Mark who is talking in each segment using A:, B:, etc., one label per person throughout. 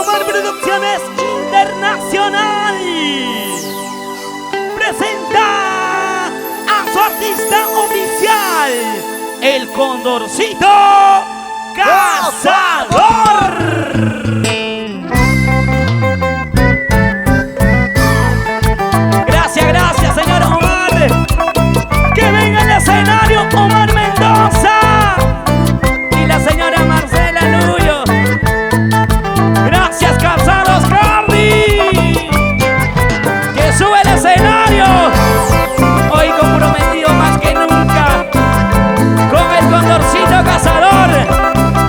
A: Omar Producciones Internacional presenta a su artista oficial, el Condorcito Cazador. Gracias, señor Omar. Que venga al escenario Omar Mendoza y la señora Marcela Luyo. Gracias, Casados Carly. Que sube el escenario. Hoy comprometido más que nunca con el Condorcito Cazador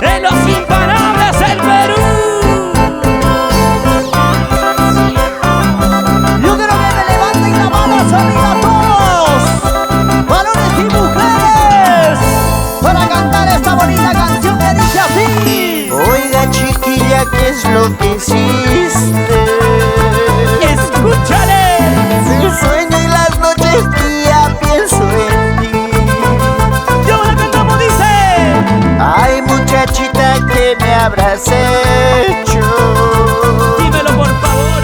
A: de los imparables del Perú.
B: Yo quiero que me levanten la mano arriba todos, varones y mujeres, para cantar esta bonita canción que dice así.
C: Oiga, chiquilla, ¿qué es lo que hiciste?
A: Escúchale.
C: El sueño y las noches día pienso en ti.
A: Yo la cantamos, dice.
C: Ay, muchachita, ¿qué me habrás hecho?
A: Dímelo por favor.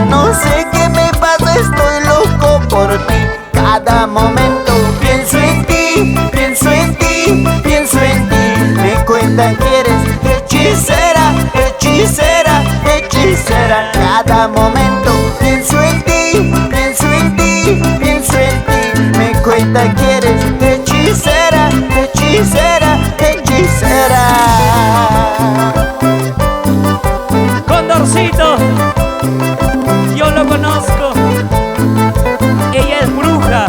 C: No sé qué me pasa, estoy loco por ti. Cada momento pienso en ti, pienso en ti, pienso en ti. Me cuentan que eres hechicera, hechicera, hechicera. Cada momento pienso en ti, pienso en ti, pienso en ti. Me cuentan que eres hechicera, hechicera, hechicera.
A: Condorcito, yo lo conozco. Ella es bruja.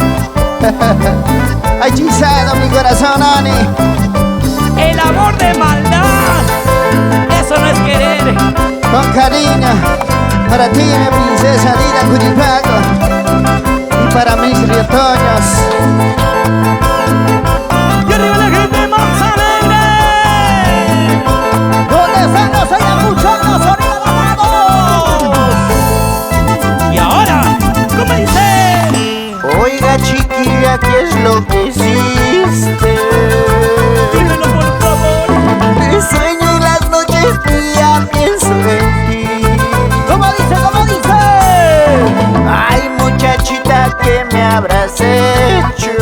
C: Hechicero mi corazón, Ani.
A: El amor de maldad, eso no es querer.
C: Con cariño, para ti, mi princesa Lina Curipaco, y para mis riotoños.
A: Y arriba la gente más alegre.
B: Donde están los ayacuchanos, arriba la mano.
A: Y ahora, ¿cómo dice?
C: Oiga, chiquilla, ¿qué es lo que hiciste?
A: Dímelo por favor.
C: El sueño y las noches día pienso en ti.
B: ¿Cómo dice? ¿Cómo dice?
C: Ay, muchachita, ¿qué me habrás hecho?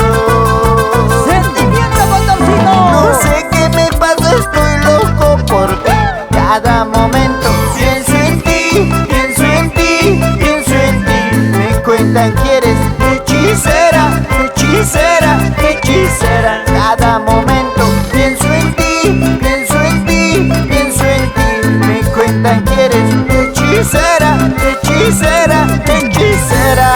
B: Sentimiento,
C: No
B: Condorcito.
C: sé qué me pasa, estoy loco por ti. Cada momento pienso en ti, pienso en ti, pienso en ti. Me cuentan que eres hechicera, hechicera, hechicera. Cada momento pienso en ti, pienso en ti, pienso en ti. Me cuentan que eres hechicera, hechicera, hechicera.